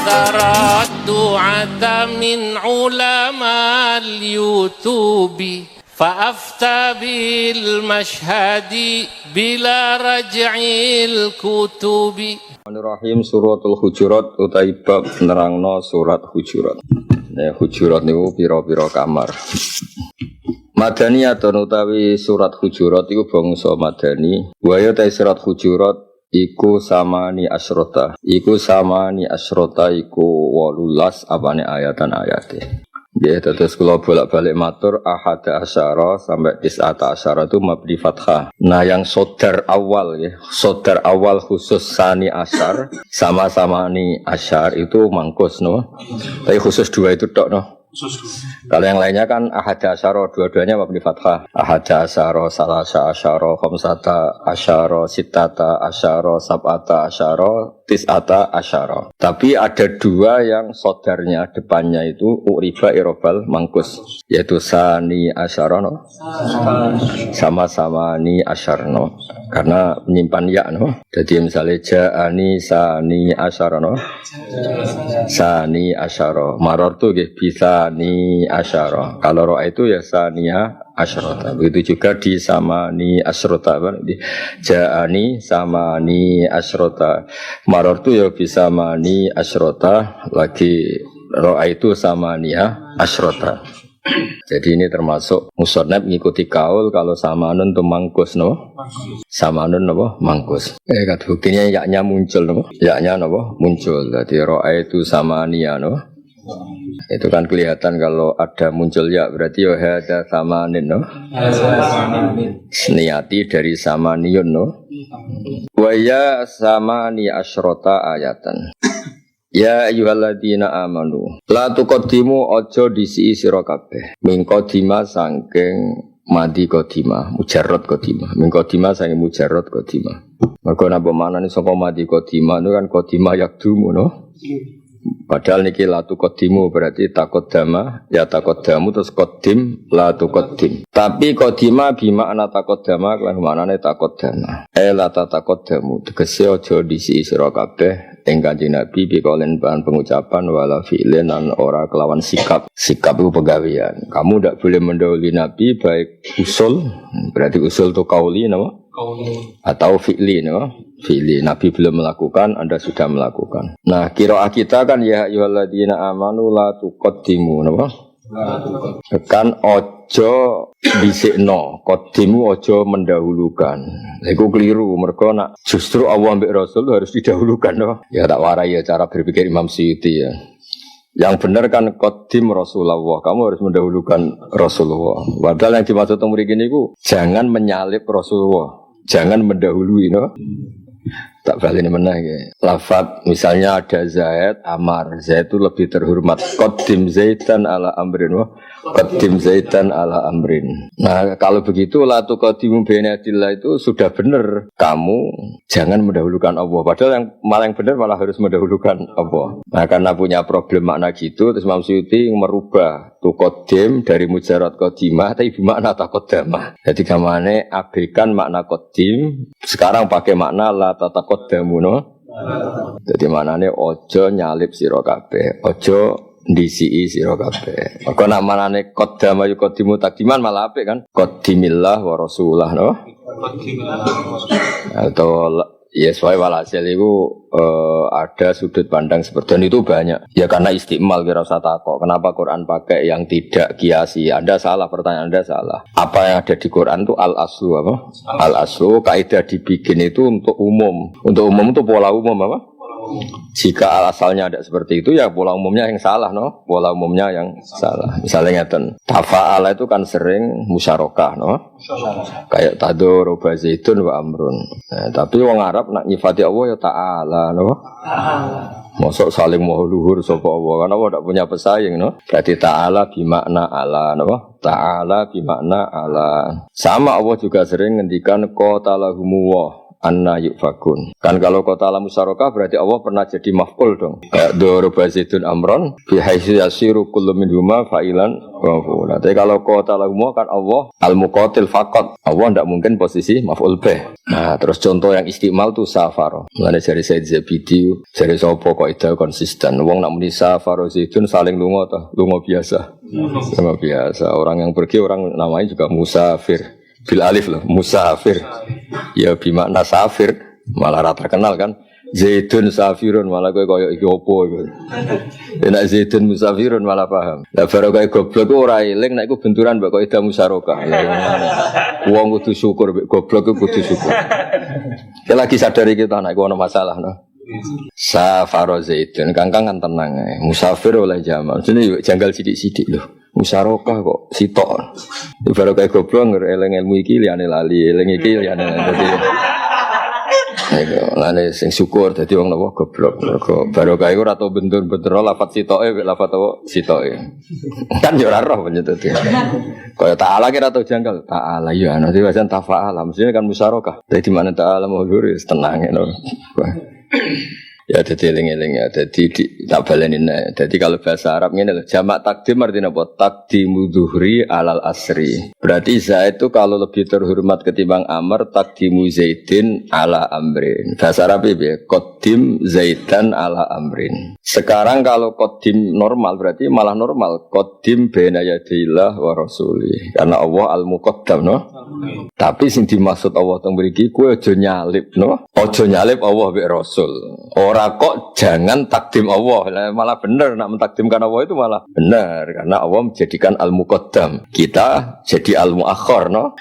الدعاة من علماء اليوتيوب فأفتى بالمشهد بلا رجع الكتب. Bismillahirrahmanirrahim. Suratul Hujurat utawi bab nerangno surat Hujurat. Hujurat niku pira-pira kamar. Madaniyatun utawi surat Hujurat iku bangsa Madani. Wa ya ta surat Hujurat iku samani asyrota. Iku 18 apane ayatan ayate. Ya, terus kalau bolak-balik matur ahada asyara sampai tis'ata asyara itu mabni fathah. Nah yang sodar awal ya, sodar awal khusus sani asyar sama-sama ni asyar itu mangkus no. Tapi khusus dua itu tok no. Kalau yang lainnya kan ahada asyara dua-duanya mabni fathah. Ahada asyara, salasa asyara, khamsata asyara, sittata asyara, sab'ata asyara, tis'ata asyara. Tapi ada dua yang sodarnya depannya itu uriba irobal mangkus, yaitu sani asyara no, sama-sama ni asyar no, karena menyimpan ya no. Jadi misalnya ja'ani sani asyara no, sani asyara, maror tu bisa ni asyara. Kalau ro'a itu ya saniya asyrota. Begitu juga di sama ni asyrota, ja'ani sama ni asyrota. Maror tu ya bisa mani asyrota, lagi ro'a itu sama niya asyrota. Jadi ini termasuk musonab ngikuti kaul kalau samanun itu mangkus no, samanun apa mangkus. Kata buktinya yaknya muncul no, yaknya apa muncul. Jadi ro'a itu sama niya no. Itu kan kelihatan kalau ada muncul ya berarti ya ada samanin no. Niati dari samaniyun no. Wa ya samani asyrota ayatan. Ya ayyuhalladzina amanu la tuqaddimu aja disi sira kabeh min qadima saking madi qadima mujarrad qadima min qadima saking mujarrad qadima. Mergo napa manane saka madi qadima itu kan qadima yakdumu no. Padahal niki la tuqaddimu berarti taqaddama ya taqaddamu terus qaddim la tuqaddim. Tapi qadima bi makna taqaddama lan maknane taqaddama. La taqaddamu tegese aja disi sira kabeh ing Kanjeng Nabi bi kaulen bahan pengucapan wala fi'lin lan ora kelawan sikap. Sikap itu pegawean. Kamu ndak boleh mendahului Nabi baik usul, berarti usul itu kauli napa? Atau fi'li no? Fi'li. Nabi belum melakukan, Anda sudah melakukan. Nah, qiraah kita kan ya ayyuhalladzina amanu la tuqaddimu napa? Kan ojo bisikno, qaddimu ojo mendahulukan. Iku keliru, mergo nak justru Allah mbek Rasul harus didahulukan no? Ya tak warai ya cara berpikir Imam Suyuti ya. Yang benar kan qaddim Rasulullah, kamu harus mendahulukan Rasulullah. Padahal yang dimaksud mriki niku jangan menyalip Rasulullah, jangan mendahului no. Tak balik ini menang ya. Lafaz misalnya ada Zaid, Amar. Zaid itu lebih terhormat. Qaddim Zaidan ala amrin wa qaddim Zaidan ala amrin. Nah, kalau begitu la tuqaddimu baina yadillah itu sudah benar. Kamu jangan mendahulukan Allah. Padahal yang benar malah harus mendahulukan Allah. Nah, karena punya problem makna gitu, terus Imam Suyuti merubah tuqaddim dari mujarrad qadimah tapi bermakna taqaddamah. Jadi gamane abaikan makna qaddim, sekarang pakai makna la taqaddamu no. Jadi maknane ojo nyalip sira kabeh, ojo ndisiki sira kabeh. Maka nak maknane qaddama yuqaddimu takdiman malah apik kan? Qaddimillah wa rasulah no. Atau ya soal walhasil itu ada sudut pandang seperti itu banyak. Ya karena istiqmal kira usah takok. Kenapa Quran pakai yang tidak kiasi? Anda salah, pertanyaan Anda salah. Apa yang ada di Quran itu al-aslu apa? Al-aslu kaidah dibikin itu untuk umum. Untuk umum itu pola umum apa? Jika asalnya ada seperti itu ya pola umumnya yang salah no, pola umumnya yang salah. Misalnya ngeten, tafa'ala itu kan sering musyarakah no, kayak tador, zaitun wa amrun. Nah, tapi wong Arab nak nyifati Allah ya ta'ala no. Mosok saling mau luhur sapa Allah kan Allah tidak punya pesaing no. Berarti ta'ala bimakna ala no, ta'ala bimakna ala. Sama Allah juga sering ngendikan qatalahumullah anna yufakun. Kan kalau qatala musyarakah berarti Allah pernah jadi maf'ul dong. Kayak daraba zaidun amron bi haitsu yasiru kullu minhuma fa'ilan wa maf'ula. Tapi kalau qatala kan Allah al-muqatil faqat. Allah tidak mungkin posisi maf'ul bih. Nah, terus contoh yang istimal tuh safaro. Mulane jari Said Zabidi, jari sapa kok ida konsisten. Wong nak muni safaro zaidun saling lunga ta, lunga biasa. Lunga biasa. Orang yang pergi orang namanya juga musafir. Bil alif loh, musafir. Ya bimakna safir, malah rata kenal kan. Zaidun safirun malah koyo iki opo iku. Nek zaidun musafirun malah paham. Lah baru koyo goblok ora eling nek iku benturan mbok ida musyarakah. Wong kudu syukur mbek goblok iku kudu syukur. Ya lagi sadari kita nek ono masalah no. Safaro zaidun kangkang kan tenang ae. Musafir oleh jamal. Jenenge janggal sithik-sithik lho. Musyarakah kok sitok. Baru kayak goblok ngeleng ilmu iki liyane lali, eling iki liyane dadi. Lane sing syukur dadi wong napa goblok. Mergo baru kae ora tau bentur-bentur lafat sitoke mek lafat apa sitoke. Kan yo ora roh penyetut. Kaya ta'ala kira tau janggal. Ta'ala yo ana diwasan tafa'ala. Mestine kan musyarakah. Dadi mana ta'ala mau lur tenang ngono. Ya jadi eling-eling ya, jadi tak balenin ya. Jadi kalau bahasa Arab ini adalah jamak takdim artinya apa? Takdimu zuhri alal asri. Berarti Zaid itu kalau lebih terhormat ketimbang Amr, takdimu Zaidin ala Amrin. Bahasa Arab itu ya, qaddim Zaidan ala Amrin. Sekarang kalau qaddim normal berarti malah normal. Qaddim baina yadillah wa rasuli. Karena Allah al-muqaddam no. Tapi sing dimaksud Allah teng mriki kowe aja nyalip no. Aja nyalip Allah mek Rasul. Ora kok jangan takdim Allah. Malah benar nak mentakdimkan Allah itu malah benar karena Allah menjadikan al-muqaddam. Kita jadi al-muakhir no.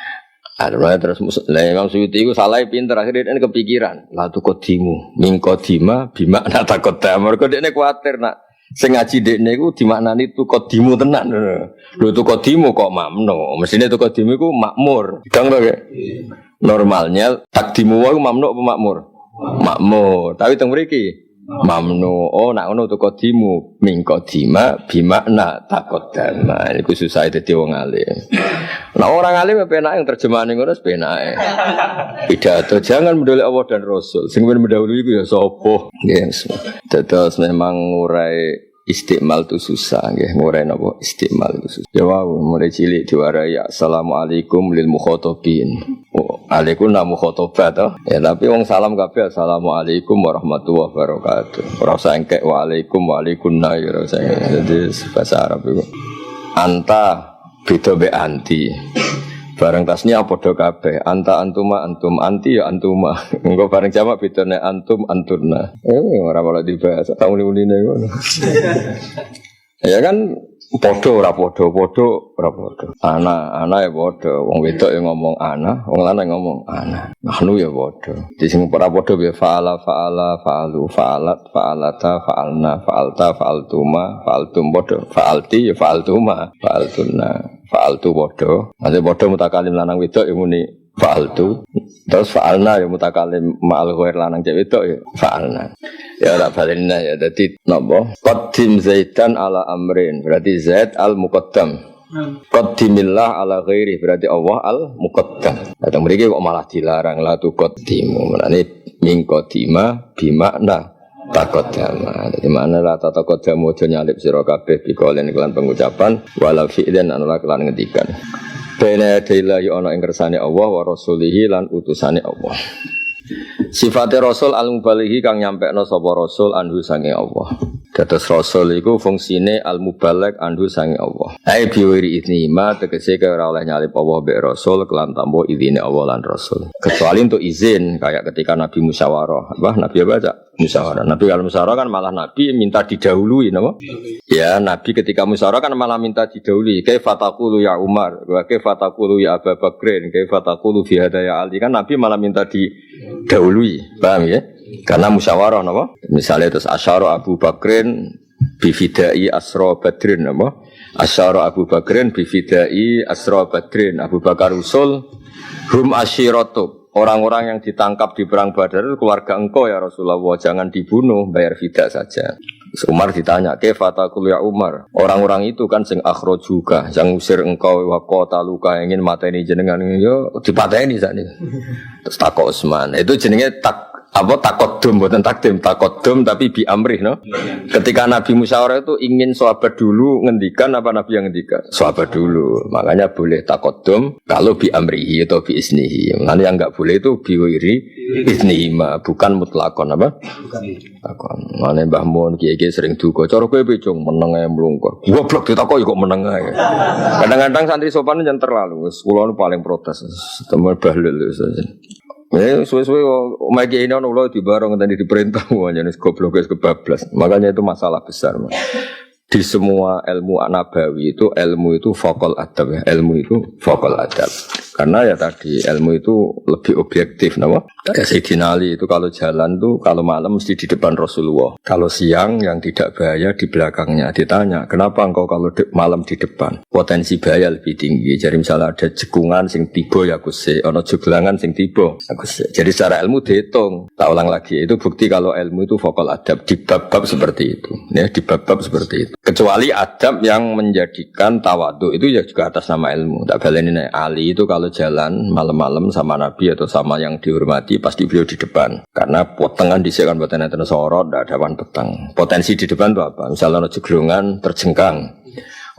Terus Imam Suyuti itu salah pinter akhirnya dia kepikiran la tuqaddimu min qadima bima na taqaddam. Mergo dekne kuwatir nak sing ngaji dekne iku dimaknani tuqaddimu tenan. Lho tuqaddimu kok mamnu. Mesine tuqaddimu iku makmur. Dang to ya. Normalnya takdimu wae mamnu apa makmur? Makmur. Tapi teng mriki mamnu. Oh nak ngono tuqaddimu min qadima bimakna taqaddama. Iku susah dadi wong alim. Nah orang alim penak yang terjemahan ngono penake. Pidato jangan mendolek Allah dan Rasul. Sing mendahului iku ya sapa? Yes. Terus memang ngurai istiqmal itu susah nggih, ngurai napa istiqmal itu susah. Ya wow, mulai cilik diwarai assalamualaikum lil mukhatabin. Oh, alaikum na mukhatabah to. Ya tapi wong salam kabeh assalamualaikum warahmatullahi wabarakatuh. Ora usah engkek waalaikumna ya ora usah. Jadi bahasa Arab itu anta beda be anti. Bareng tasnya padha kabeh. Anta antuma antum anti ya antuma. Engko bareng jamak bedane antum anturna. Ora malah dibahas. Tak muni-munine ngono. Ya kan padha ora padha ora padha. Ana ya padha. Wong wedok ya ngomong ana, wong lanang ngomong ana. Nahnu ya padha. Di sing ora padha ya fa'ala fa'alu fa'alat fa'alata fa'alna fa'alta fa'altuma fa'altum padha. Fa'alti ya fa'altuma fa'altunna. Fa'altu bodoh, masih bodoh mutakalim lanang wedok ya muni fa'altu. Terus fa'alna ya mutakalim ma'al ghair lanang cewek wedok ya fa'alna. Ya ora balena ya dadi napa? Qaddim Zaidan ala Amrin, berarti Zaid al-muqaddam. Qaddimillah ala ghairi, berarti Allah al-muqaddam. Datang mriki kok malah dilarang la tu qaddimu. Menane min qaddima bimakna taqaddama. Di mana la taqaddamu aja nyalip sira kabeh bikolen kelan pengucapan wala fi'lan ana kelan ngendikan. Bene dela yo ana ing kersane Allah wa rasulihi lan utusane Allah. Sifate rasul al-mubalighi kang nyampekno sapa rasul anhu sange Allah. Dados rasul iku fungsine al-mubaligh anhu sange Allah. Ai biwiri idnima tegese ora oleh nyalip Allah mbek rasul kelan tanpa izine Allah lan rasul. Kecuali untuk izin kayak ketika Nabi musyawarah. Nabi apa aja? Musyawarah. Nabi kalau musyawarah kan malah Nabi minta didahului napa? Ya, Nabi ketika musyawarah kan malah minta didahului. Kaifa taqulu ya Umar, wa kaifa taqulu ya Abu Bakrin, kaifa taqulu fi hadaya Ali. Kan Nabi malah minta didahului. Paham ya? Karena musyawarah napa? Misalnya terus asyara Abu Bakrin bi fidai asra Badrin napa? Asyara Abu Bakrin bi fidai asra Badrin. Abu Bakar usul hum asyiratu. orang-orang yang ditangkap di perang Badar itu keluarga engkau ya Rasulullah, jangan dibunuh, bayar fidyah saja. Umar ditanya, "Kaifatakul ya Umar?" Orang-orang itu kan sing akhrajuka, yang usir engkau wa qataluka, ingin mateni jenengan, yo dipateni sakniki. Terus takok Utsman. Itu jenenge takodum, bukan takdim, takodum tapi bi amrih, no? Ketika Nabi musyawarah itu ingin sahabat dulu ngendikan apa Nabi yang ngendikan? Sahabat dulu. Makanya boleh takodum kalau bi amrihi atau bi isnihi. Nanti yang enggak boleh itu bi wiri isnihi, bukan mutlakon apa? Takon. Mane Mbah Mun kiye-kiye sering duka. Cara kowe becung meneng ae mlungkur. Goblok ditakok kok meneng ae. Kadang-kadang santri sopan jan terlalu. Wis kula paling protes. Temen bahlul wis. Suwe-suwe omake ini ono ulo dibareng tadi diperintah jenis goblok wis kebablas. Makanya itu masalah besar, Mas. Di semua ilmu nabawi itu ilmu itu faqal adab ya. Ilmu itu faqal adab. Karena ya tadi ilmu itu lebih objektif, nama. Kayak Sayyidina Ali itu kalau jalan tuh kalau malam mesti di depan Rasulullah. Kalau siang yang tidak bahaya di belakangnya. Ditanya, kenapa engkau kalau malam di depan? Potensi bahaya lebih tinggi. Jadi misalnya ada jekungan sing tiba ya Gusti, ono jeglangan sing tiba. Jadi secara ilmu dihitung. Tak ulang lagi, itu bukti kalau ilmu itu faqal adab di bab-bab seperti itu. Ya, di bab-bab seperti itu. Kecuali adab yang menjadikan tawadhu itu ya juga atas nama ilmu. Tak baleni nek Ali itu kalau jalan malam-malam sama Nabi atau sama yang dihormati pasti beliau di depan. Karena potengan disiapkan buat enten sorot, ada awan petang. Potensi di depan itu apa? Misalnya ono jeglongan terjengkang,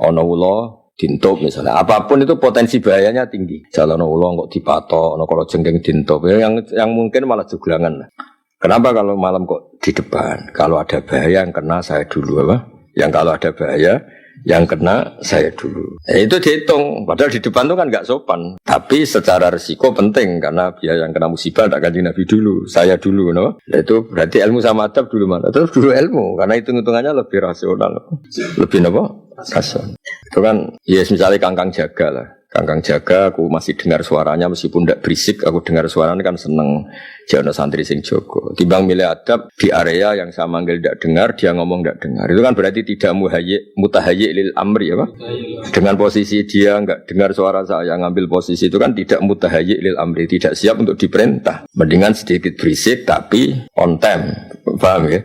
ono ulo dintop misalnya. Apapun itu potensi bahayanya tinggi. Jalan ono ulo kok dipatok, ono kalau jengking dintop. Yang mungkin malah jeglangan. Kenapa kalau malam kok di depan? Kalau ada bahaya yang kena saya dulu apa? Yang kalau ada bahaya yang kena saya dulu. Itu dihitung. Padahal di depan itu kan nggak sopan. Tapi secara resiko penting karena biar yang kena musibah tak Kanjeng Nabi dulu, saya dulu, no. Itu berarti ilmu sama adab dulu mana? Terus dulu ilmu karena hitung-hitungannya lebih rasional, lebih apa? Rasional. Itu kan, yes misalnya kangkang jaga lah. Kangkang jaga, aku masih dengar suaranya meskipun tidak berisik, aku dengar suaranya kan seneng. Jono santri sing jogo. Timbang milih adab di area yang saya manggil tidak dengar, dia ngomong tidak dengar. Itu kan berarti tidak mutahayyi lil amri, apa? Dengan posisi dia enggak dengar suara saya, ngambil posisi itu kan tidak mutahayyi lil amri, tidak siap untuk diperintah. Mendingan sedikit berisik tapi on time. Paham ya?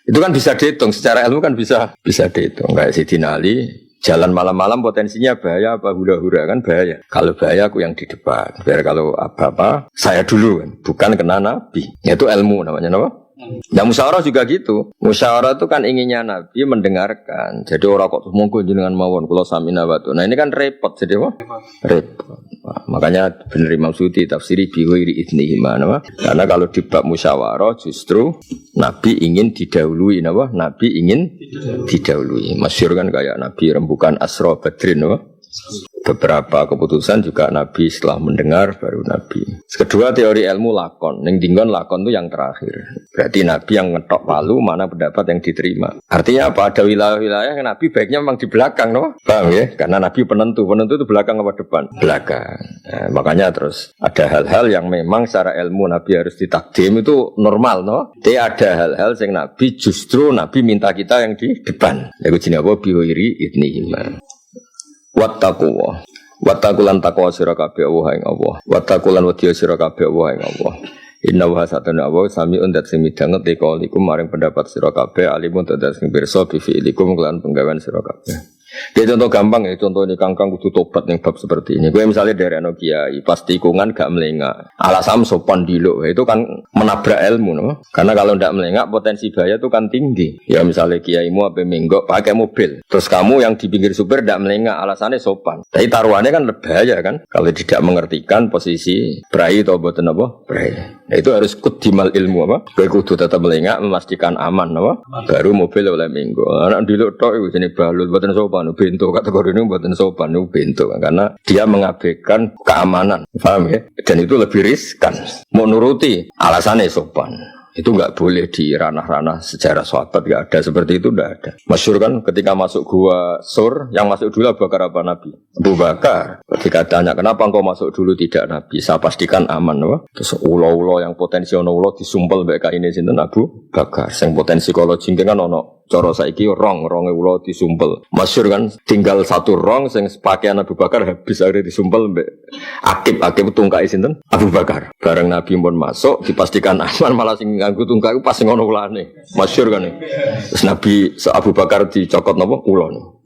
Itu kan bisa dihitung, secara ilmu kan bisa dihitung. Kayak Sayyidina Ali jalan malam-malam potensinya bahaya apa hura-hura kan bahaya. Kalau bahaya aku yang di depan. Biar kalau apa-apa saya dulu kan. Bukan kena Nabi. Itu ilmu namanya apa? Nah musyawarah juga gitu. Musyawarah itu kan inginnya Nabi mendengarkan. Jadi orang kok monggo jenengan mawon kula sami nawatu. Nah ini kan repot jadi apa? Repot. Nah, makanya benar Imam Suyuti tafsiri biwiri idnihi mana? Karena kalau di bab musyawarah justru Nabi ingin didahului, apa? Nabi ingin didahului. Masyhur kan kayak Nabi rembukan Asra Badrin, apa? Beberapa keputusan juga Nabi setelah mendengar baru Nabi. Kedua teori ilmu lakon. Ning dinggon lakon itu yang terakhir. Berarti Nabi yang ngetok palu mana pendapat yang diterima. Artinya apa? Ada wilayah-wilayah yang Nabi baiknya memang di belakang, no? Paham ya? Karena Nabi penentu itu belakang apa depan? Belakang. Nah, makanya terus ada hal-hal yang memang secara ilmu Nabi harus ditakdim itu normal, no? Tapi ada hal-hal yang Nabi justru Nabi minta kita yang di depan. Yaitu jenis apa? Biwiri idnihima. Wattaqulan taqwa sira kabeh Allah. Wattaqulan wedya sira kabeh Allah. Inna wa satana wa sami'un dat sing midanget likum maring pendapat sira kabeh alimun dat sing pirsa bi fi'likum kelan penggawean sira kabeh. Dia contoh gampang ya, contoh ini kangkang kudu tobat yang bab seperti ini. Gue misalnya dari anak kiai, pas tikungan gak melengak, alasam sopan dilo, itu kan menabrak ilmu, no? Karena kalau ndak melengak potensi bahaya itu kan tinggi. Ya misalnya kiaimu apa menggok pakai mobil, terus kamu yang di pinggir supir ndak melengak, alasannya sopan. Tapi taruhannya kan bahaya kan? Kalau tidak mengertikan posisi berai atau boten apa berai. Nah, itu harus kudimal ilmu apa? Gue kudu tetap melengak, memastikan aman, apa? Baru mobil oleh menggok. Anak dilo tok itu jenis balut boten sopan. Bento kategori ini buatan sopan itu bento karena dia mengabaikan keamanan, paham ya? Dan itu lebih riskan. Mau nuruti alasannya sopan. Itu enggak boleh di ranah-ranah sejarah sahabat, enggak ada seperti itu, enggak ada. Masyhur kan ketika masuk gua Sur, yang masuk dulu Abu Bakar apa Nabi? Abu Bakar. Ketika tanya kenapa engkau masuk dulu tidak Nabi? Saya pastikan aman, apa? Terus ulo-ulo yang potensi ono ulo disumpel mbek kaine sinten Abu Bakar. Sing potensi kalau jingking kan ono cara saiki ronge ulo disumpel. Masyhur kan tinggal satu rong sing pakaian Abu Bakar habis akhirnya disumpel mbek Akib tungkai sinten? Abu Bakar. Bareng Nabi pun masuk dipastikan aman malah sing nganggo tungkai pas ngono ulane. Masyhur kan. Terus Nabi Abu Bakar dicokot napa ulane.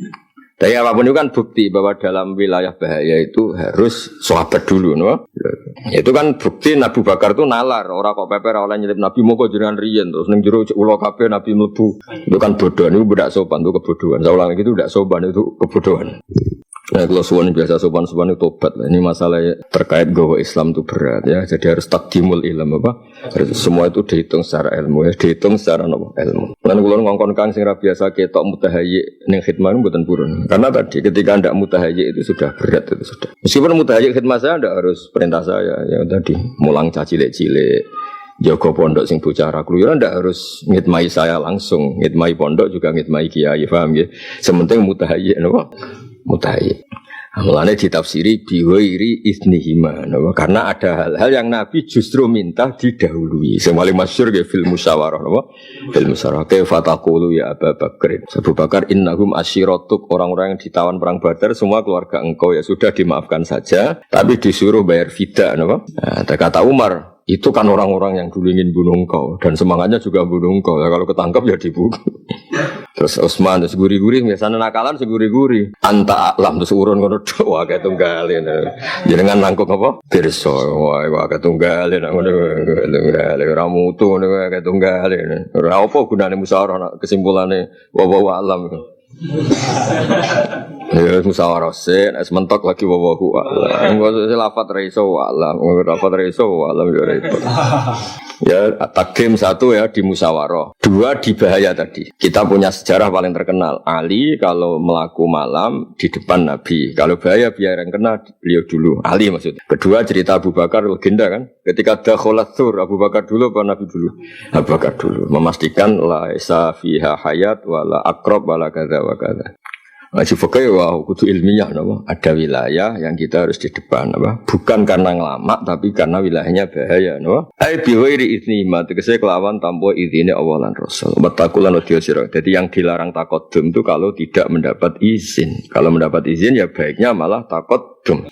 Tapi apapun itu kan bukti bahwa dalam wilayah bahaya itu harus sahabat dulu, no? Itu kan bukti Abu Bakar itu nalar, orang kok peper oleh nyelip Nabi mau kok jenengan riyen terus ning jero ulo kabeh Nabi mlebu. Itu kan bodoh, itu tidak sopan, itu kebodohan. Saya ulang itu tidak sopan, itu kebodohan. Nah, kalau suwan biasa sopan-sopan itu tobat lah. Ini masalah terkait bahwa Islam itu berat ya. Jadi harus takdimul ilm apa? Semua itu dihitung secara ilmu ya, dihitung secara apa? Ilmu. Lan kula ngongkon kang sing ra biasa ketok mutahayyi ning khidmah mboten purun. Karena tadi ketika ndak mutahayyi itu sudah berat itu sudah. Meskipun mutahayyi khidmah saya ndak harus perintah saya ya tadi mulang cilik-cilik. Jaga pondok sing bocah ra kluyuran ndak harus ngitmai saya langsung, ngitmai pondok juga ngitmai kiai, paham ya? Sementing mutahayyi napa? Mutahayyi. Mulane ditafsiri biwairi isnihima, karena ada hal-hal yang Nabi justru minta didahului. Sing paling masyhur ge fil musyawarah, napa? Fil musyawarah kaifa taqulu ya Abu Bakar. Abu Bakar innahum asyiratuk, orang-orang yang ditawan perang Badar semua keluarga engkau ya sudah dimaafkan saja, tapi disuruh bayar fida, napa? Nah, kata Umar, itu kan orang-orang yang dulu ingin bunuh engkau dan semangatnya juga bunuh engkau. Ya, kalau ketangkap ya dibunuh. Terus Utsman terus guri-guri biasanya nakalan seguri-guri. Anta alam terus urun ngono wah kayak tunggalin. Jenengan nangkuk apa? Pirsa wah kayak tunggalin ngono tunggalin ora mutu ngono kayak tunggalin. Ora apa gunane musyawarah kesimpulane wa alam. Ya musyawarah sen mentok lagi wawahu alam. Engko lafat ra iso alam, lafat ra iso alam ya repot. Ya takdim satu ya di musyawarah. Dua di bahaya tadi. Kita punya sejarah paling terkenal. Ali kalau melaku malam di depan Nabi. Kalau bahaya biar yang kena beliau dulu. Ali maksudnya. Kedua cerita Abu Bakar legenda kan. Ketika dakhalat Tsur Abu Bakar dulu apa Nabi dulu? Abu Bakar dulu. Memastikan la isa fiha hayat wala akrab wala kadza wa kadza. Wajib fakih wah kudu ilmiah nama. Ada wilayah yang kita harus di depan apa? Bukan karena ngelamak tapi karena wilayahnya bahaya nama. Ai biwairi izni ma tegese kelawan tanpa izine Allah lan Rasul. Wattaqulan wa sira. Jadi yang dilarang takodum itu kalau tidak mendapat izin. Kalau mendapat izin ya baiknya malah takodum.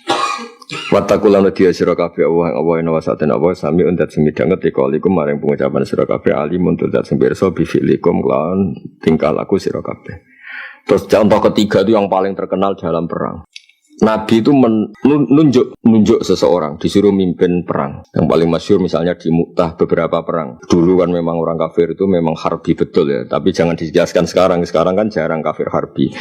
Wattaqulan wa sira kabeh Allah ina wasaten Allah sami untat semidang ketika likum maring pengucapan sira kabeh alimun tuntat sing pirsa bi fi'likum lawan tingkah laku sira kabeh. Terus contoh ketiga itu yang paling terkenal dalam perang. Nabi itu menunjuk seseorang disuruh mimpin perang. Yang paling masyhur misalnya di Mu'tah beberapa perang. Dulu kan memang orang kafir itu memang harbi betul ya. Tapi jangan dijelaskan sekarang. Sekarang kan jarang kafir harbi.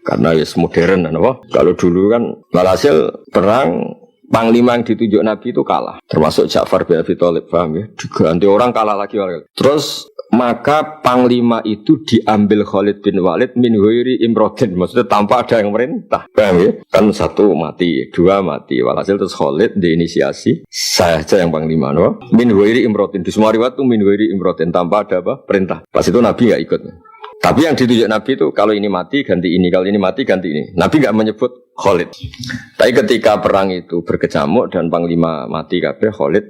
Karena ya modern kan apa? Kalau dulu kan walhasil perang panglima yang ditunjuk Nabi itu kalah. Termasuk Ja'far bin Abi Thalib, paham ya? Diganti orang kalah lagi. Terus maka panglima itu diambil Khalid bin Walid min ghairi imrodin, maksudnya tanpa ada yang merintah, paham ya? Kan satu mati, dua mati, walhasil terus Khalid diinisiasi, saya aja yang panglima, no? Min ghairi imrodin, di semua riwayat itu min ghairi imrodin, tanpa ada apa? Perintah. Pas itu Nabi nggak ikut. Tapi yang ditunjuk Nabi itu kalau ini mati ganti ini, kalau ini mati ganti ini. Nabi nggak menyebut Khalid. Tapi ketika perang itu berkecamuk dan panglima mati kabeh, Khalid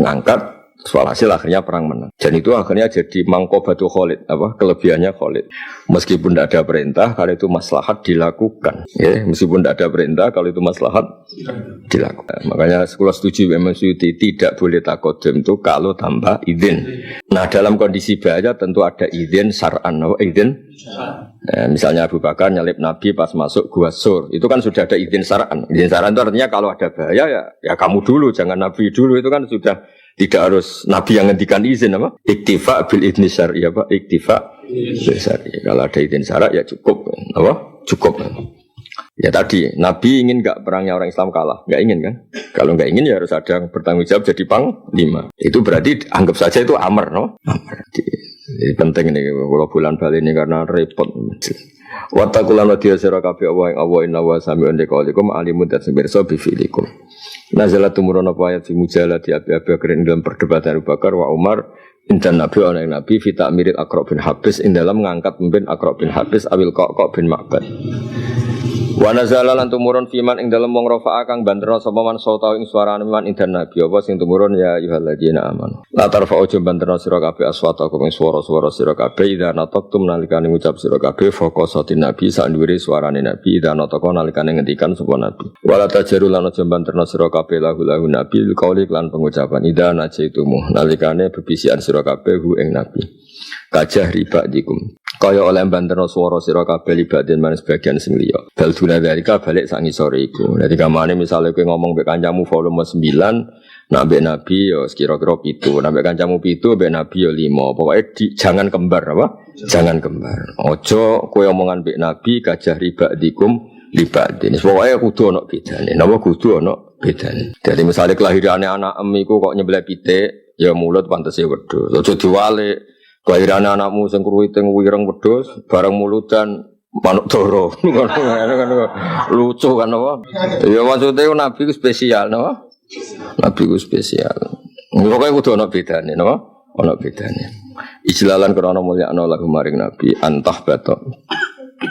ngangkat. Soal hasil akhirnya perang menang. Dan itu akhirnya jadi mangkobatu Khalid, apa kelebihannya Khalid. Meskipun tidak ada perintah, kalau itu maslahat dilakukan. Ya, meskipun tidak ada perintah, kalau itu maslahat dilakukan. Makanya sekolah setuju Imam Suyuti tidak boleh takodum itu kalau tanpa izin. Nah dalam kondisi bahaya tentu ada izin syar'an, izin. Misalnya Abu Bakar nyalip Nabi pas masuk Gua Sur, itu kan sudah ada izin syar'an. Izin syar'an itu artinya kalau ada bahaya ya kamu dulu, jangan Nabi dulu. Itu kan sudah tidak harus Nabi yang ngendikan izin apa? Iktifa bil idzni syar'i apa? Iktifa bil syar'i. Kalau ada izin syara' ya cukup. Apa? Cukup. Ya tadi Nabi ingin enggak perangnya orang Islam kalah? Enggak ingin kan? Kalau enggak ingin ya harus ada yang bertanggung jawab jadi panglima. Itu berarti anggap saja itu amr, no? Amr. Jadi penting ini kalau bulan Bali ini karena repot. Wattaqulan wa sira kabeh Allah inna wa sami'un liqaulikum alimun tasbirsa bi fi'likum. Nazalat tumurun apa ayat fi mujalati Abi Bakar dalam perdebatan Abu Bakar wa Umar intan Nabi oleh Nabi fi ta'miril Aqra bin Habis dalam mengangkat pemimpin Aqra bin Habis awil Qaqa bin Ma'bad. Wa nazala lan tumurun fiman ing dalem wong rafa'a kang banterna sapa man sauta ing suarane man ing nabi apa sing tumurun ya ayyuhalladzina amanu la tarfa'u banterna sira kabeh aswatakum ing swara-swara sira kabeh idza nataqtum nalikane ngucap sira kabeh faqasatin nabi sak dhuwure suarane nabi idza nataqa nalikane ngendikan sapa nabi wala tajaru lan aja banterna sira kabeh lahu nabi qauli lan pengucapan idza najaitumu nalikane bebisikan sira kabeh hu ing nabi kajah riba dikum kaya oleh banterno swara sira kabeh libatin man sebagian sing liya bal duna dalika balik sak ngisore iku dadi kamane misale kowe ngomong mbek kancamu volume 9 nak mbek nabi ya kira-kira 7 nak mbek kancamu 7 mbek nabi ya 5 pokoke jangan kembar apa jangan kembar aja kowe omongan mbek nabi kajah riba dikum libatin pokoke kudu ana bedane napa kudu ana bedane dadi misale kelahirane anak em iku kok nyembelih pitik ya mulut pantese wedhus aja diwalik kelahiran anakmu sing kruwiting wireng wedhus bareng mulutan manuk doro lucu kan apa ya maksudnya nabi ku spesial napa nabi ku spesial pokoke kudu ana bedane napa ana bedane ijlalan krana mulyakno lagu maring nabi antah bato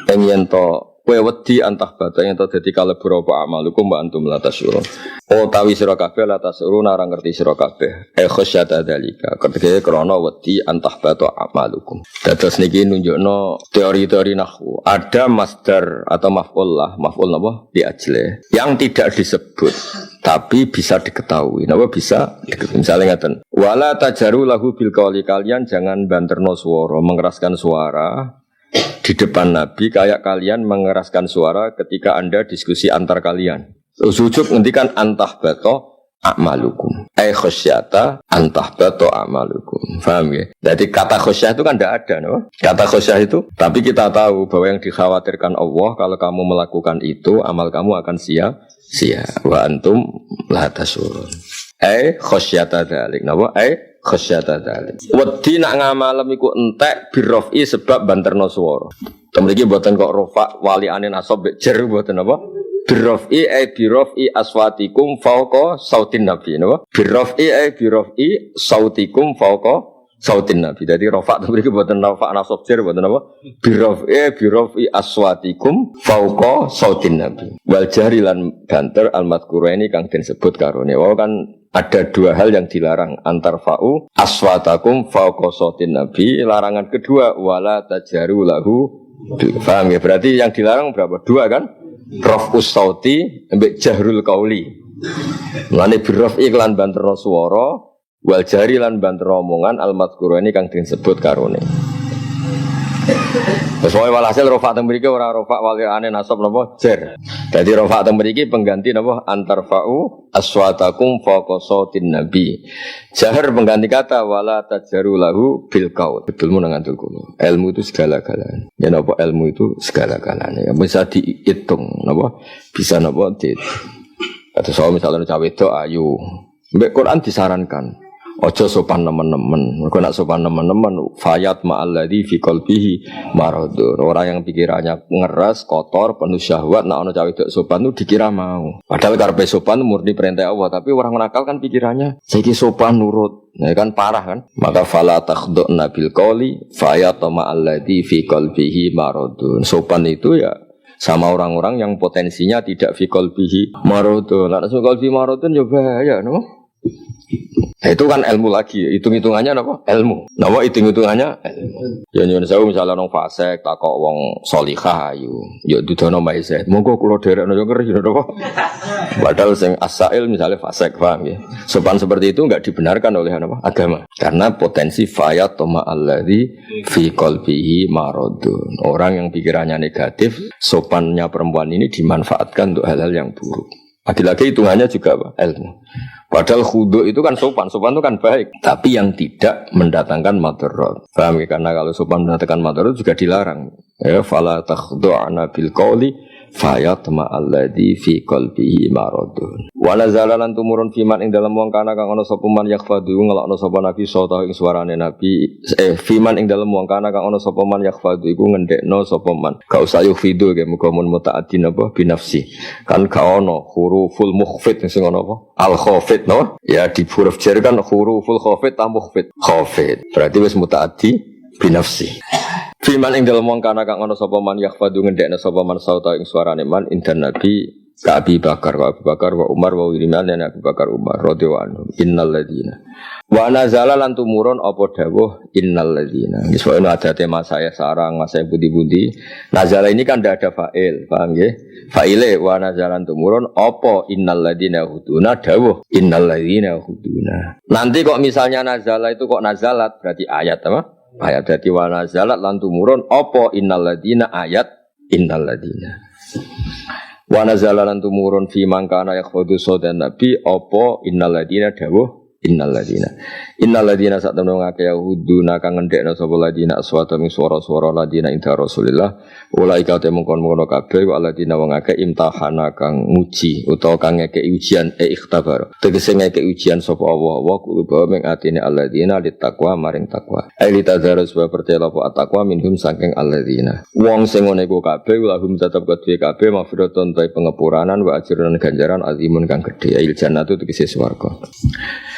yen to kowe wedi antah bato yen to dadi kalebur apa amalukum wa antum la tasyurun tawi sira kabeh la tasyurun ora ngerti sira kabeh khasyata dalika ketika krana wedi antah bato amalukum dados niki nunjukno teori-teori nahwu ada masdar atau maf'ul napa di ajle yang tidak disebut tapi bisa diketahui napa bisa misalnya ngaten wala tajaru lahu bil qauli kalian jangan banterno swara mengeraskan suara di depan Nabi kayak kalian mengeraskan suara ketika Anda diskusi antar kalian. Ujuk ngendikan antah bato a'malukum. Khosyata antah bato a'malukum. Paham ya? Jadi kata khosyah itu kan tidak ada, no? Kata khosyah itu, tapi kita tahu bahwa yang dikhawatirkan Allah kalau kamu melakukan itu, amal kamu akan sia-sia. Wa antum la tasyurun. Khosyata dzalik. Napa? Khasyata dzalik. Wedi nak ngamalem iku entek birrofi sebab banterno swara. Temriki mboten kok rofa waliane nasab jer mboten apa? Birrofi birrofi aswatikum fauqa sautin nabi napa? Birrofi birrofi sautikum fauqa sautin nabi. Jadi rofa temriki mboten rofa nasab jer mboten apa? Birrofi aswatikum fauqa sautin nabi. Wal jahrilan banter al madhkuraini kang den sebut karone. Wau kan ada dua hal yang dilarang antar fa'u aswatakum fauqa sautin nabi larangan kedua wala tajaru lahu paham ya berarti yang dilarang berapa dua kan raf'us sauti ambek jahrul qauli lane birraf iklan banter swara wal jari lan banter omongan al madhkurani kang disebut karone sesuai walhasil rofa teng mriki ora rofa waliane nasab napa jer. Dadi rofa teng mriki pengganti napa antar fa'u aswatakum fauqa sautin nabi. Jahar pengganti kata wala tajaru lahu bil qaul. Betulmu nang ngandel kula. Ilmu itu segala-galanya. Ya napa ilmu itu segala-galanya. Bisa dihitung napa bisa napa dit. Atau soal misalnya cawe wedok ayu. Mbek Quran disarankan ojo sopan nemen-nemen. Mergo nek sopan nemen-nemen fayat ma'alladzi fi qalbihi maradun. Orang yang pikirannya ngeras, kotor, penuh syahwat nek ana cawe wedok sopan itu dikira mau. Padahal karepe sopan murni perintah Allah, tapi orang nakal kan pikirannya saiki sopan nurut. Nah kan parah kan? Maka fala takhduna bil qauli fayat ma'alladzi fi qalbihi maradun. Sopan itu ya sama orang-orang yang potensinya tidak fi qalbihi maradun. Nek fi qalbihi maradun ya bahaya, no? Nah, itu kan ilmu lagi, hitung-hitungannya apa? Ilmu. Nama hitung-hitungannya ilmu. Ya nyuwun sewu misalnya nang fasik takok wong salihah ayu, ya dudono Mbak Zaid. Monggo kula derekno yo ngeri napa. Padahal sing asail misalnya fasik, paham ya. Sopan seperti itu enggak dibenarkan oleh apa? Agama. Karena potensi fayat tama alladzi fi qalbihi maradun. Orang yang pikirannya negatif, sopannya perempuan ini dimanfaatkan untuk hal-hal yang buruk. Lagi-lagi hitungannya juga apa? Ilmu. Padahal khudu itu kan sopan itu kan baik. Tapi yang tidak mendatangkan madharat. Paham ya? Karena kalau sopan mendatangkan madharat juga dilarang. Ya, fala takhdu'ana bil qawli fayatma alladzi fi qalbihi maradun. Wa nazala lan tumurun fiman ing dalem wong kana kang ana sapa man yakhfadu ngelakno sapa nabi sota ing suarane nabi fiman ing dalem wong kana kang ana sapa man yakhfadu iku ngendekno sapa man. Gak usah yufidu ge muga mun muta'addin apa binafsi. Kan gak ana huruful mukhfid sing ana apa? Al khafid no? Ya di huruf jar kan huruful khafid ta mukhfid. Khafid. Berarti wis muta'addi binafsi. Fiman ing dalem wong kana kang ana sapa man yakhfadu ngendekna sapa man sauta ing suarane man indan nabi ka Abi Bakar wa Umar wa Uthman lan Abu Bakar Umar radhiyallahu anhu innal ladina wa nazala lan tumurun apa dawuh innal ladina wis ana adate mas saya sarang mas saya budi-budi nazala ini kan ndak ada fa'il paham nggih fa'ile wa nazalan tumurun apa innal ladina huduna dawuh innal ladina huduna nanti kok misalnya nazala itu kok nazalat berarti ayat apa ayat berarti wa nazalat lan tumurun apa innal ladina ayat innal ladina wa nazala lan tumurun fi mangkana yakhudhu sodan nabi apa innal ladina dawuh innal ladina sak temen ngake yahuduna kang ngendekna sapa ladina aswata min swara-swara ladina inda Rasulillah ulaika te mongkon-mongkon kabeh wa ladina wong akeh imtahana kang nguji utawa kang ngeke ujian ikhtabar tegese ngeke ujian sapa Allah kulo ming atine alladina litakwa maring takwa ai litazarus wa percaya apa takwa minhum saking alladina wong sing ngene iku kabeh lahum tetep kedue kabeh maghfiratun ta pengepuranan wa ajrun ganjaran azimun kang gedhe il jannatu tegese swarga.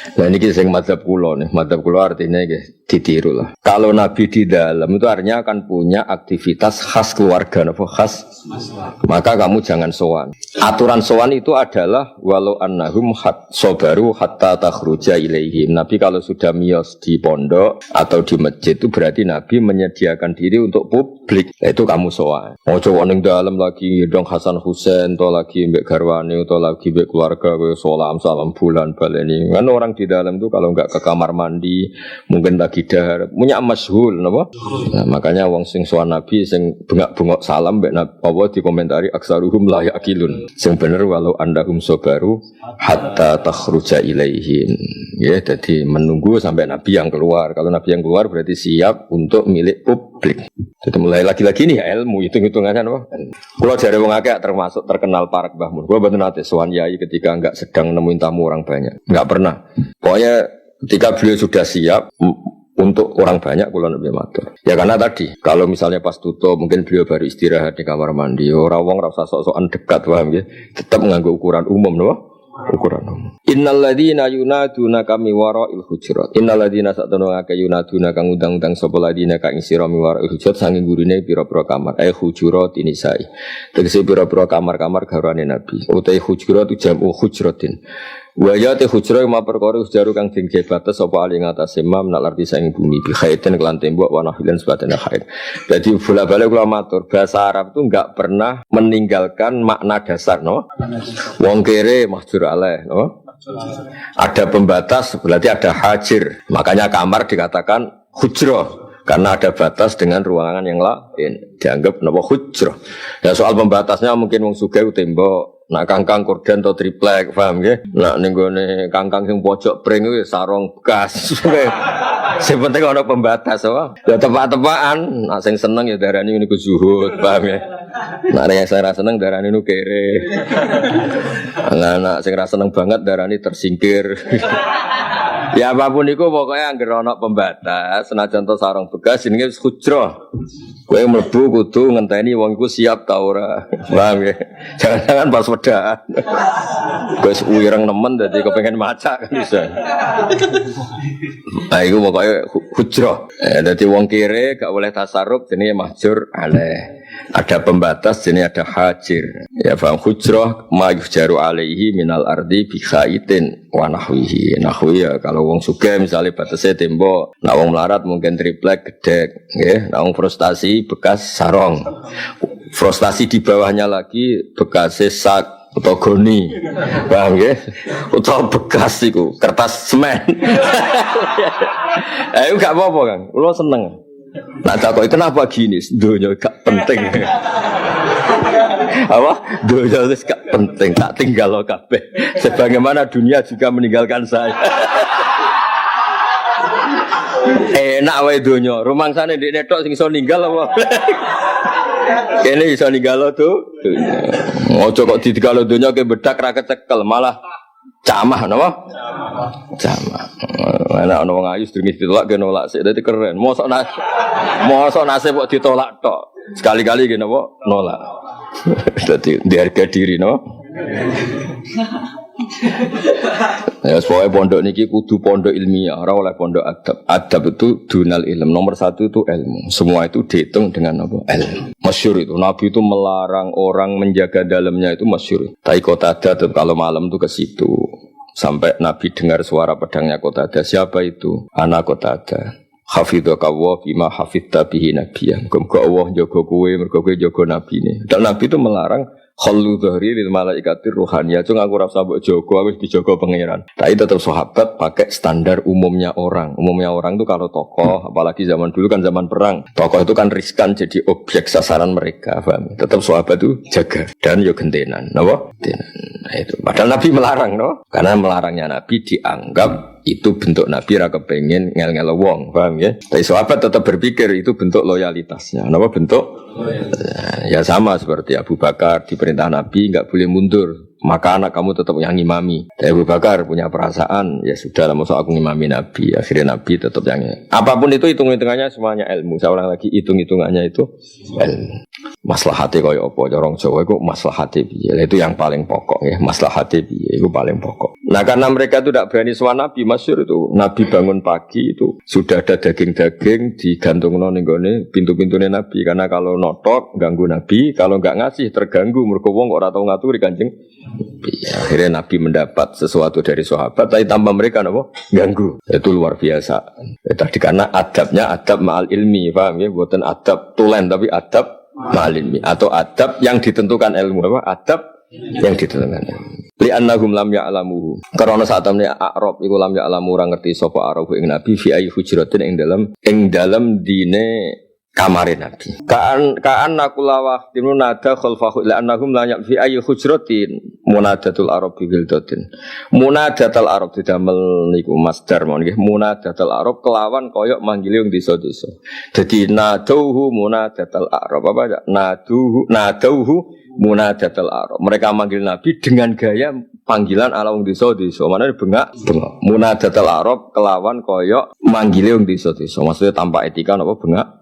Nah ini sing madzhab kula nih, madzhab kula artinya ditiru lah. Kalau Nabi di dalam itu artinya akan punya aktivitas khas keluarga, khas. Maka kamu jangan sowan. Aturan sowan itu adalah walau annahum sobaru hatta takhruja ilaihim. Nabi kalau sudah miyos di pondok atau di masjid itu berarti Nabi menyediakan diri untuk publik. Nah, itu kamu sowan. Mau coba ning dalam lagi dong Hasan Husain atau lagi mbek garwane atau lagi mbek keluarga kowe salam bulan baleni. Kan orang di dalam itu kalau enggak ke kamar mandi mungkin lagi dahar punya masyhul napa nah, makanya wong sing sowan Nabi sing bengak-bengok salam mbek apa dikomentari aksaruhum la yaqilun sing bener walau andahum sabaru hatta takhruja ilaihim ya jadi menunggu sampai Nabi yang keluar kalau Nabi yang keluar berarti siap untuk milik publik jadi mulai lagi-lagi nih ilmu hitung-hitungannya napa kula jare wong akeh termasuk terkenal parak Mbah Mun kula mboten nate sowan yai ketika enggak sedang nemuin tamu orang banyak enggak pernah. Pokoknya ketika beliau sudah siap untuk orang banyak kula lebih matur. Ya karena tadi kalau misalnya pas tutup mungkin beliau baru istirahat di kamar mandi. Ora wong ora usah sok-sokan dekat paham nggih. Tetap nganggo ukuran umum napa? Ukuran umum. Innal ladzina yunaduna kami wara'il hujurat. Innal ladzina satana ngake yunaduna kang undang-undang sapa ladzina kang sira mi wara'il hujurat sanging gurine pira-pira kamar. Hujurat inisai. Tegese pira-pira kamar-kamar garwane Nabi. Utai hujurat jamu hujratin. Wa ya te hujra ma perkara jaru kang dingge batas sapa ali ngatasé mam nak larti saing bumi bi khaitin kelan tembok wa nahilan sebatene khait. Jadi bola-balik kula matur bahasa Arab itu enggak pernah meninggalkan makna dasar no. Wong kere mahjur alaih no. Ada pembatas berarti ada hajir. Makanya kamar dikatakan hujra karena ada batas dengan ruangan yang lain dianggap napa hujra. Ya soal pembatasnya mungkin wong sugih tembok nak kangkang korden atau triplek, paham nggih? Nak ning gone kangkang sing pojok pring kuwi sarong bekas. Sing penting ana pembatas apa? Ya tepak-tepakan, nak sing seneng ya darani niku zuhud, paham ya? Nak yang saya seneng darani niku kere. Nak sing ra seneng banget darani tersingkir. Ya apapun itu pokoknya anggere ana pembatas, senajan to sarong bekas jenenge hujra. Kowe mlebu kudu ngenteni wong iku siap ta ora. Paham ya? Jangan-jangan pas wedaan. Wis uireng nemen dadi kepengin macak kan bisa. Nah iku pokoknya hujra. Dadi wong kere gak boleh tasarruf jenenge mahjur alaih. Ada pembatas jenenge ada hajir. Ya paham hujrah ma yujaru alaihi minal ardi bi khaitin wa nahwihi. Nahwi ya kalau wong sugih misalnya batasnya tembok, nak wong melarat mungkin triplek gedek, nggih. Nak wong frustasi bekas sarong. Frustasi di bawahnya lagi bekas sak atau goni. Paham nggih? Utawa bekas iku kertas semen. Ayo gak apa-apa, Kang. Kulo seneng. Nah, takoki kenapa gini? Donya gak penting. Apa? Donya wis gak penting, tak tinggal kabeh. Sebagaimana dunia juga meninggalkan saya. Enak wae donya. Rumangsane ndekne tok sing iso ninggal apa? Kene iso ninggal to. Ojo kok ditinggal donya ke bedak ra kecekel, malah camah napa? Camah. Ana wong ayu sedurunge ditolak ge nolak sik dadi keren. Mosok nasib kok ditolak tok. Sekali-kali ge napa? Nolak. Dadi diharga diri no. Ya soalnya pondok niki kudu pondok ilmiah, ora oleh pondok adab. Adab itu dunal ilm. Nomor satu itu ilmu. Semua itu dihitung dengan apa? Ilmu. Masyhur itu. Nabi itu melarang orang menjaga dalamnya itu masyhur. Tapi Qatadah kalau malam itu ke situ. Sampai Nabi dengar suara pedangnya Qatadah. Siapa itu? Anak Qatadah. Hafidhaka wa bima hafidta bihi nabiyya. Muga Allah jaga kowe, mergo kowe jaga nabi ne. Dan Nabi itu melarang khallu dhahri lil malaikatir ruhaniyah. Itu ngaku rasa mbok jaga, wis dijaga pangeran. Tapi tetap sahabat pakai standar umumnya orang. Umumnya orang itu kalau tokoh, apalagi zaman dulu kan zaman perang. Tokoh itu kan riskan jadi objek sasaran mereka, paham? Tetap sahabat itu jaga dan yo gentenan, napa? Gentenan. Nah itu. Padahal Nabi melarang, no? Karena melarangnya Nabi dianggap itu bentuk Nabi ra kepengin ngel-ngel wong, paham ya? Tapi sahabat tetap berpikir itu bentuk loyalitasnya. Napa bentuk? Ya sama seperti Abu Bakar diperintah Nabi enggak boleh mundur. Maka anak kamu tetap yang ngimami. Dan Abu Bakar punya perasaan, ya sudah lah masa aku ngimami Nabi. Akhirnya Nabi tetap yang apapun itu hitung-hitungannya semuanya ilmu. Saya ulang lagi hitung-hitungannya itu ilmu. Maslahate kaya apa orang Jawa itu maslahate piye. Itu yang paling pokok ya, maslahate piye itu paling pokok. Nah karena mereka itu tidak berani sowan Nabi, masyhur itu. Nabi bangun pagi itu sudah ada daging-daging digantungno ning gone pintu-pintune Nabi karena kalau notok ganggu Nabi, kalau enggak ngasih terganggu mergo wong ora tau ngaturi Kanjeng. Ya, akhirnya Nabi mendapat sesuatu dari sahabat, tapi tanpa mereka apa? Ganggu. Itu luar biasa. Tadi karena adabnya adab ma'al ilmi, paham ya? Bukan adab tulen, tapi adab ma'al ilmi atau adab yang ditentukan ilmu apa? Adab yang ditentukan ilmu. Li'annahum lam ya'lamuhu. Karena saat temne Arab iku lam ya'lamu ora ngerti sapa Arab ing Nabi fi ayi hujratin ing dalam dine kamare Nabi. Kaan nakulawah timunada khalfahu li'annahum la ya'fi ayi hujratin munadatul Arab bildatin. Munadatul Arab didamel niku masdar mon nggih. Munadatul Arab kelawan koyok manggile wong desa-desa. Dadi nadauhu munadatul Arab apa ya? Nadauhu munadatul Arab. Mereka manggil Nabi dengan gaya panggilan ala wong desa-desa. Manane bengak. Munadatul Arab kelawan koyok manggile wong desa-desa. Maksudnya tanpa etika napa bengak.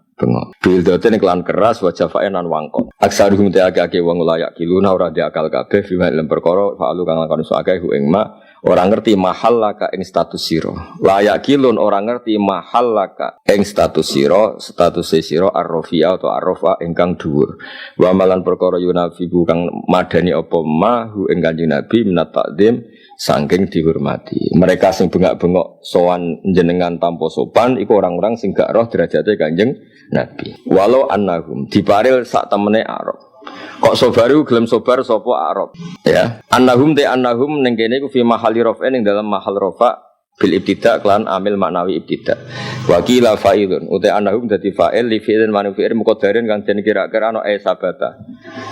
Bildoten kelan keras wajah faenan wangkot. Aksaruhum ta'ake wong layak kiluna ora diakal kabeh fiman lem perkara fa'alu kang lakon sakake hu ing ma ora ngerti mahal laka ing status sira. Layak kilun ora ngerti mahal laka ing status sira arrofia atau arrofa ingkang dhuwur. Wa malan perkara yunafibu kang madani apa ma hu ing Kanjeng Nabi minat takdim saking dihormati. Mereka sing bengak-bengok sowan jenengan tanpa sopan iku orang-orang sing gak roh derajate Kanjeng Nabi. Walau annahum diparil sak temene Arab. Kok sobaru gelem sobar sapa Arab? Ya. Annahum ning kene iku fi mahali raf'in ing dalam mahal rafa bil ibtida kelan amil maknawi ibtida. Wa qila fa'ilun uta annahum dadi fa'il li fi'lin manfi'ir muqaddarin kang den kira-kira ana sabata.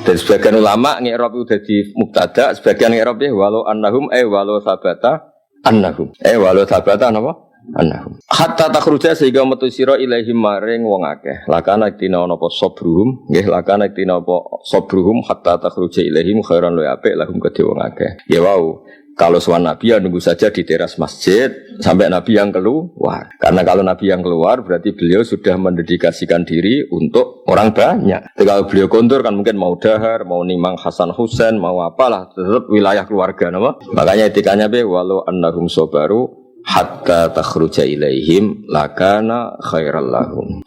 Dan sebagian ulama ngi'rab itu dadi mubtada, sebagian ngi'rab ya walau annahum walau sabata annahum. Walau sabata napa? Annahum. Hatta takhruja sehingga metu sira ilaihim maring wong akeh. Lakana tina napa sabruhum, nggih lakana tina apa sabruhum hatta takhruja ilaihim khairan wa apik lahum kedhe wong akeh. Ya wau. Kalau sowan Nabi ya nunggu saja di teras masjid sampai Nabi yang keluar. Karena kalau Nabi yang keluar berarti beliau sudah mendedikasikan diri untuk orang banyak. Jadi kalau beliau kontur kan mungkin mau dahar, mau nimang Hasan Husain, mau apalah tetap wilayah keluarga nama. Makanya etikanya be walau annahum sabaru hatta takhruja ilaihim lakana khairal lahum.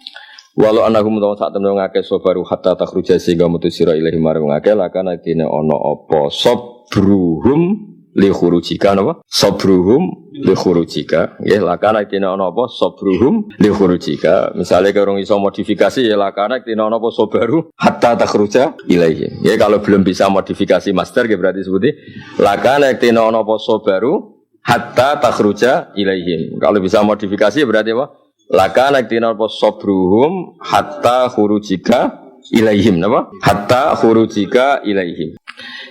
Walau annahum tawa sak temne ngake sabaru hatta takhruja sehingga metu sira ilaihim marang ngake lakana dene ana apa sabruhum li khurujika napa sabruhum li khurujika ya lakana kena ana apa sabruhum li khurujika misale karo iso modifikasi ya lakana kena ana apa sabaru hatta takhruja ilaihi ya kalau belum bisa modifikasi master ya berarti seperti lakana kena ana apa sabaru hatta takhruja ilaihi kalau bisa modifikasi berarti apa lakana kena apa sabruhum hatta khurujika ilaihim napa hatta khurujika ilaihim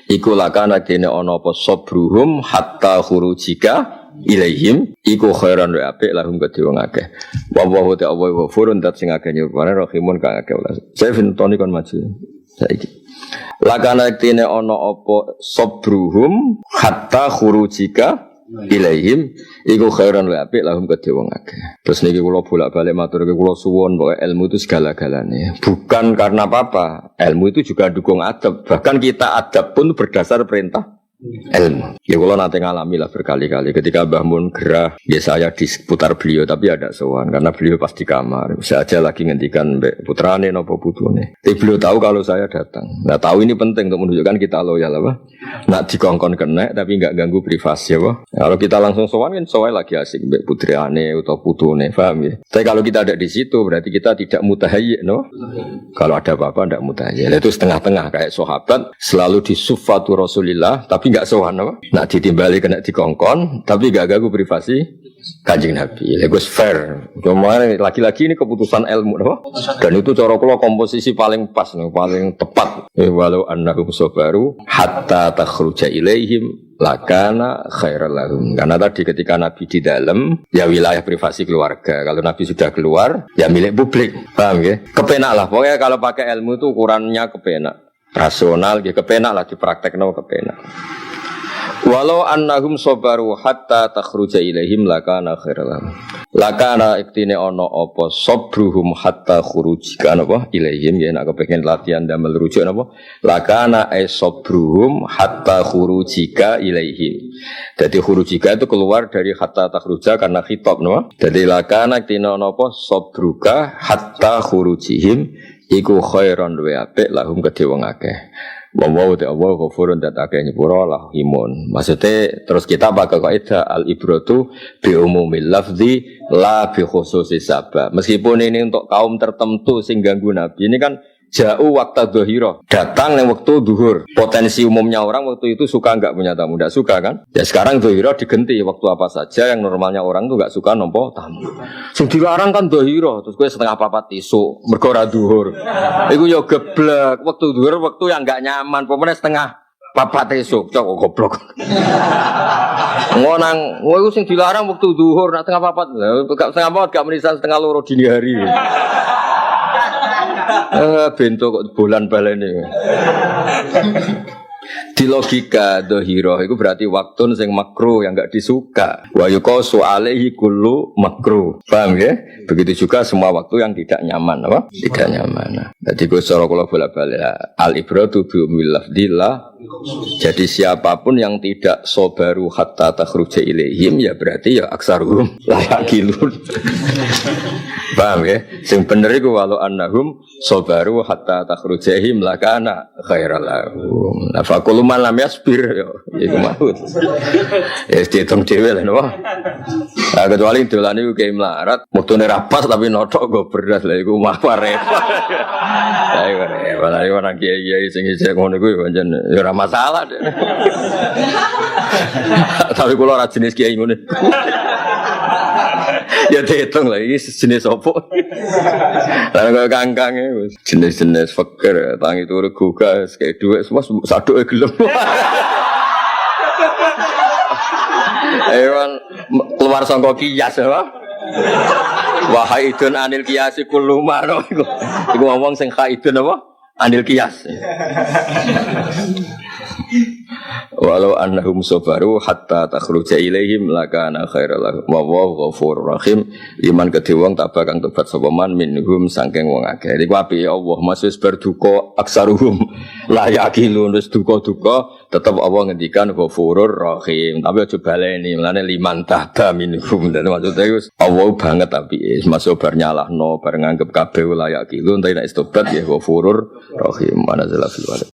iku lakana kene ana apa sabruhum hatta khurujika ilaihim iku khairan wa apik lahum kedhe wong akeh wa wa ghafurun dat sing akeh nyuwun rahimun kang akeh ulas saya fintoni kon maju saiki lakana kene ana apa sabruhum hatta khurujika ilaihim iku khairan wa apik lahum kedhe wong akeh. Terus niki kula bolak-balik matur kula suwun bahwa ilmu itu segala-galanya. Bukan karena apa-apa. Ilmu itu juga dukung adab. Bahkan kita adab pun berdasar perintah ilmu. Ya kalau nanti ngalami lah berkali-kali ketika Mbah Mun gerah, ya saya di seputar beliau tapi ada sowan karena beliau pasti kamar. Bisa aja lagi ngendikan mbek putrane napa putune. Tapi beliau tahu kalau saya datang. Nah, tahu ini penting untuk menunjukkan kita loyal apa? Nak dikongkon kena tapi enggak ganggu privasi apa? Kalau kita langsung sowan kan sowan lagi asik mbek putrane atau putune, paham ya? Tapi kalau kita ada di situ berarti kita tidak mutahayyi, no? Kalau ada apa-apa tidak mutahayyi. Itu setengah-tengah kayak sahabat selalu di sufatu Rasulillah tapi enggak sowan apa? Nak ditimbali kena dikongkon tapi enggak ganggu privasi Kanjeng Nabi. Itu fair. Kemarin laki-laki ini keputusan ilmu, no? Dan itu cara kula komposisi paling pas, no? Paling tepat. Walau annahum sabaru hatta takhruja ilaihim lakana khairal lahum. Karena tadi ketika Nabi di dalam, ya wilayah privasi keluarga. Kalau Nabi sudah keluar, ya milik publik. Paham ya? Kepenak lah. Pokoknya kalau pakai ilmu itu ukurannya kepenak. Rasional, ya kepenak lah dipraktekno kepenak. Walau annahum sabaru hatta takhruja ilaihim lakana khairal lahum. Lakana iktine ana apa sabruhum hatta khurujika apa ilaihim ya nek kepengin latihan damel rujuk napa lakana sabruhum hatta khurujika ilaihim. Jadi khurujika itu keluar dari hatta takhruja karena khitab napa. Jadi lakana iktine ana apa sabruka hatta khurujihim iku khairan wa apik lahum kedhe wong akeh. Wawaw Allah ghafurun dan akeh nyepura lah himun. Maksudnya terus kita pakai kaidah al-ibratu bi umumil lafzi la bi khususi sabab. Meskipun ini untuk kaum tertentu sing ganggu Nabi ini kan jauh waktu dhuhira, datang yang waktu duhur. Potensi umumnya orang waktu itu suka enggak punya tamu, enggak suka kan? Ya sekarang dhuhira digenti waktu apa saja yang normalnya orang tuh enggak suka nampa tamu. Sing dilarang kan dhuhira, terus kowe setengah papat isuk mergo ora dhuhur. Iku ya geblek, waktu dhuhur waktu yang enggak nyaman, pemene setengah papat isuk, cok goblok. Ngonang, iku sing dilarang waktu dhuhur, nak setengah papat. Lah setengah papat gak menisan setengah loro dini hari. Bento kok bulan balene. Di logika dhahirah itu berarti waktun sing makruh yang enggak disuka. Wa yuqasu alaihi kullu makruh. Paham ya? Begitu juga semua waktu yang tidak nyaman apa? Tidak nyaman. Jadi bosoro kula bolak-balik al-ibratu bi umil lafdillah. Jadi siapapun yang tidak sobaru hatta takhruja ilaihim ya berarti ya aksaruhum la yaqilun. Paham ya? Sing bener iku walau annahum sabaru hatta takhrujahim lakana khairal lahum. La faqul man lam yasbir ya iku maksud. Ya diitung dhewe lho napa. Nah, kecuali dolane iku kayak melarat, muktune rapas tapi notok go beras lha iku mah repot. Ayo repot lha ora kiai-kiai sing isih ngono iku pancen ya ora masalah. Tapi kula ora jenis kiai ngono. Ya dihitung lah, ini jenis apa? Lalu kalau kangkangnya jenis-jenis fakir, tangi turu guga, kayak duit semua satu gelem. Ewan keluar sangka kias ya, wahai idun anil kiasi kulumano, iku ngomong sing khaidun apa? Anil kias. Walau annahum sabaru hatta takhruja ilaihim lakana khairal lahum wallahu ghafurur rahim liman kedhe wong tabah kang tobat sapa man minhum saking wong akeh iku apike Allah masus berduka aksaruhum la yaqilun wis duka-duka tetep Allah ngendikan ghafurur rahim tapi aja baleni mlane liman tabah minhum dan maksudnya wis Allah banget tapi masuk bar nyalahno bar nganggep kabeh la yaqilun tapi nek tobat ya ghafurur rahim mana zalafil